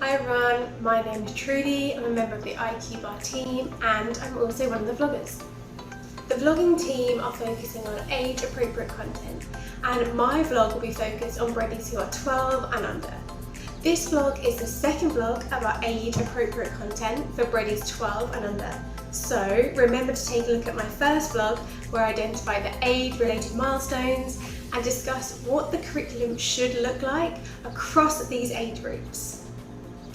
Hi everyone, my name is Trudie, I'm a member of the IQ Bar team and I'm also one of the vloggers. The vlogging team are focusing on age appropriate content and my vlog will be focused on breadies who are 12 and under. This vlog is the second vlog about age appropriate content for breadies 12 and under. So remember to take a look at my first vlog where I identify the age related milestones and discuss what the curriculum should look like across these age groups.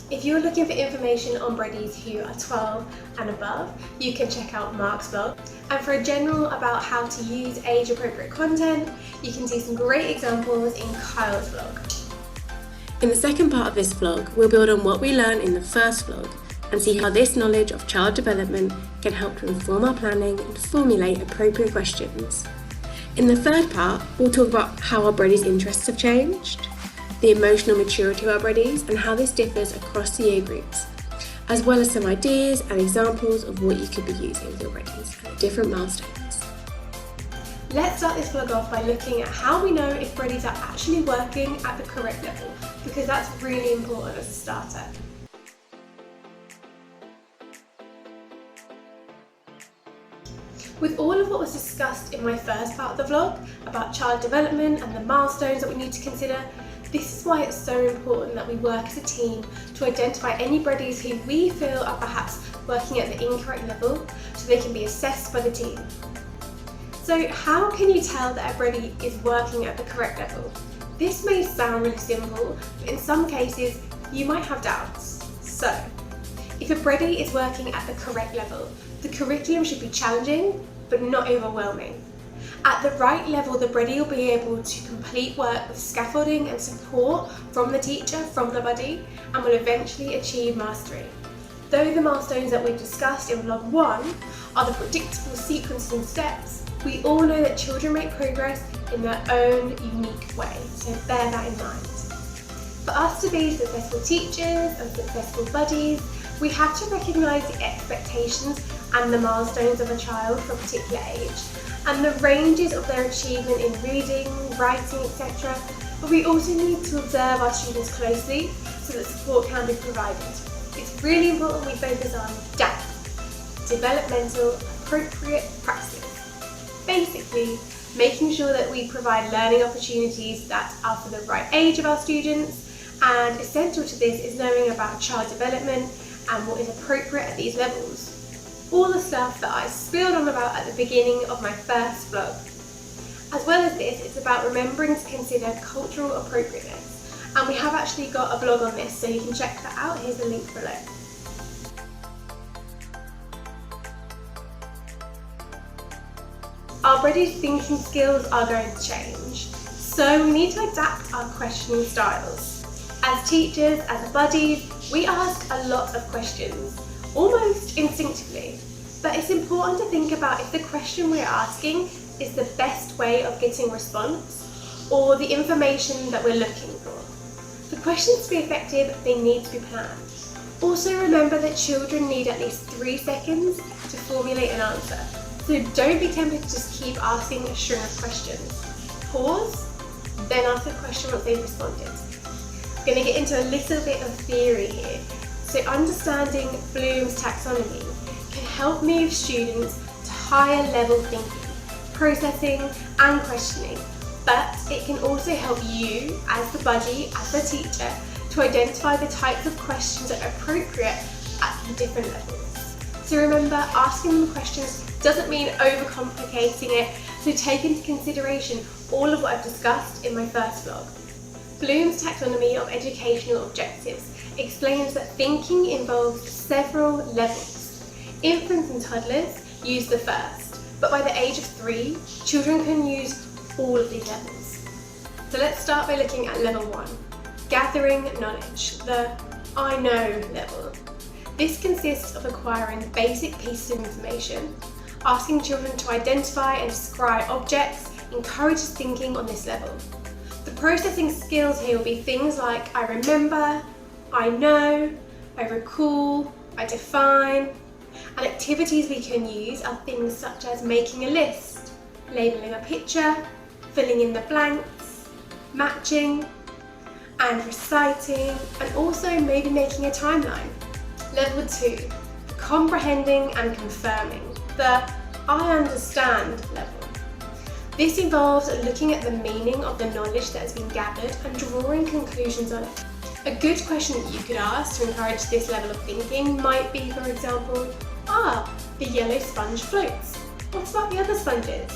If you're looking for information on breadies who are 12 and above, you can check out Mark's vlog. And for a general about how to use age appropriate content, you can see some great examples in Kyle's vlog. In the second part of this vlog, we'll build on what we learned in the first vlog and see how this knowledge of child development can help to inform our planning and formulate appropriate questions. In the third part, we'll talk about how our breadies' interests have changed, the emotional maturity of our breadies and how this differs across the year groups, as well as some ideas and examples of what you could be using with your breadies at different milestones. Let's start this vlog off by looking at how we know if breadies are actually working at the correct level, because that's really important as a starter. With all of what was discussed in my first part of the vlog about child development and the milestones that we need to consider, this is why it's so important that we work as a team to identify any breadies who we feel are perhaps working at the incorrect level so they can be assessed by the team. So how can you tell that a breadie is working at the correct level? This may sound really simple, but in some cases you might have doubts. So, if a breadie is working at the correct level, the curriculum should be challenging but not overwhelming. At the right level, the breadie will be able to complete work with scaffolding and support from the teacher, from the buddy, and will eventually achieve mastery. Though the milestones that we've discussed in vlog 1 are the predictable sequences and steps, we all know that children make progress in their own unique way, so bear that in mind. For us to be successful teachers and successful buddies, we have to recognise the expectations and the milestones of a child for a particular age, and the ranges of their achievement in reading, writing, etc. But we also need to observe our students closely so that support can be provided. It's really important we focus on DAP, developmental appropriate practices. Basically, making sure that we provide learning opportunities that are for the right age of our students, and essential to this is knowing about child development and what is appropriate at these levels. All the stuff that I spilled on about at the beginning of my first vlog. As well as this, it's about remembering to consider cultural appropriateness, and we have actually got a blog on this, so you can check that out. Here's the link below. Our breadies' thinking skills are going to change, so we need to adapt our questioning styles. As teachers, as a buddy, we ask a lot of questions, almost instinctively, but it's important to think about if the question we're asking is the best way of getting response or the information that we're looking for. For questions to be effective, they need to be planned. Also remember that children need at least 3 seconds to formulate an answer, so don't be tempted to just keep asking a string of questions. Pause, then ask a question once they've responded. I'm going to get into a little bit of theory here. So understanding Bloom's taxonomy can help move students to higher level thinking, processing and questioning, but it can also help you as the buddy, as the teacher, to identify the types of questions that are appropriate at the different levels. So remember, asking them questions doesn't mean overcomplicating it, so take into consideration all of what I've discussed in my first vlog. Bloom's taxonomy of educational objectives explains that thinking involves several levels. Infants and toddlers use the first, but by the age of 3, children can use all of these levels. So let's start by looking at level 1, gathering knowledge, the I know level. This consists of acquiring basic pieces of information. Asking children to identify and describe objects encourages thinking on this level. The processing skills here will be things like I remember, I know, I recall, I define, and activities we can use are things such as making a list, labelling a picture, filling in the blanks, matching, and reciting, and also maybe making a timeline. Level 2, comprehending and confirming, the I understand level. This involves looking at the meaning of the knowledge that has been gathered and drawing conclusions on it. A good question that you could ask to encourage this level of thinking might be, for example, the yellow sponge floats. What about the other sponges?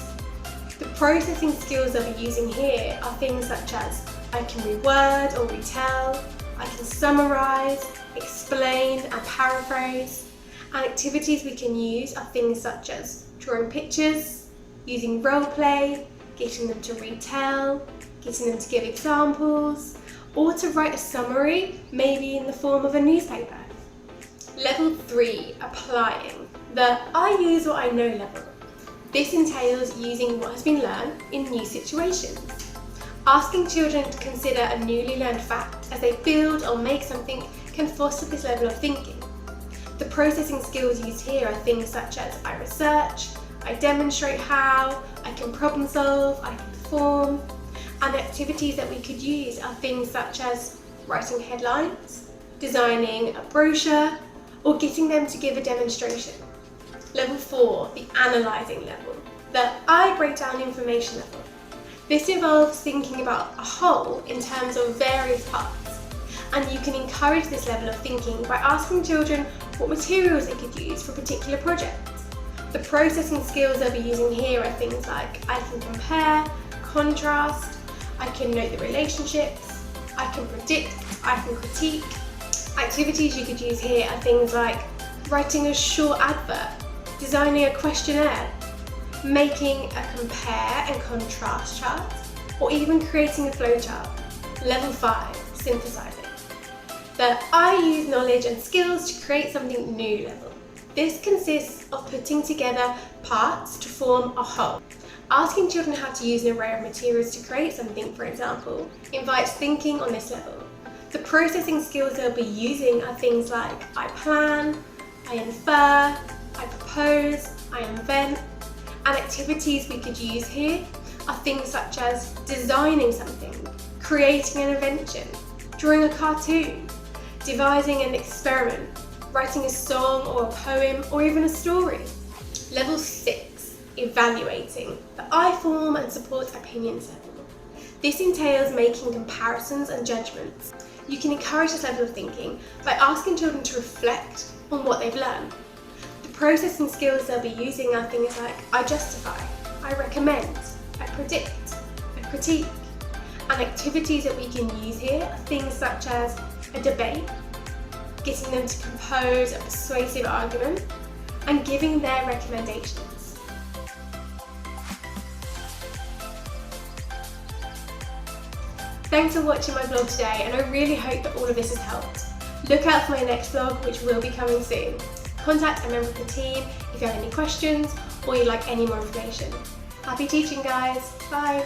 The processing skills that we're using here are things such as I can reword or retell, I can summarise, explain and paraphrase, and activities we can use are things such as drawing pictures, using role play, getting them to retell, getting them to give examples, or to write a summary, maybe in the form of a newspaper. Level 3, applying, the I use what I know level. This entails using what has been learned in new situations. Asking children to consider a newly learned fact as they build or make something can foster this level of thinking. The processing skills used here are things such as I research, I demonstrate how, I can problem solve, I can perform, and activities that we could use are things such as writing headlines, designing a brochure, or getting them to give a demonstration. Level 4, the analysing level, the I break down information level. This involves thinking about a whole in terms of various parts, and you can encourage this level of thinking by asking children what materials they could use for a particular project. The processing skills they'll be using here are things like I can compare, contrast, I can note the relationships, I can predict, I can critique. Activities you could use here are things like writing a short advert, designing a questionnaire, making a compare and contrast chart, or even creating a flowchart. Level 5, synthesizing. The I use knowledge and skills to create something new level. This consists of putting together parts to form a whole. Asking children how to use an array of materials to create something, for example, invites thinking on this level. The processing skills they'll be using are things like I plan, I infer, I propose, I invent, and activities we could use here are things such as designing something, creating an invention, drawing a cartoon, devising an experiment, writing a song or a poem or even a story. Level 6, evaluating, the I form and support opinions level. This entails making comparisons and judgments. You can encourage this level of thinking by asking children to reflect on what they've learned. The processing skills they'll be using are things like I justify, I recommend, I predict, I critique. And activities that we can use here are things such as a debate, getting them to compose a persuasive argument, and giving their recommendations. Thanks for watching my vlog today, and I really hope that all of this has helped. Look out for my next vlog, which will be coming soon. Contact a member of the team if you have any questions or you'd like any more information. Happy teaching, guys. Bye.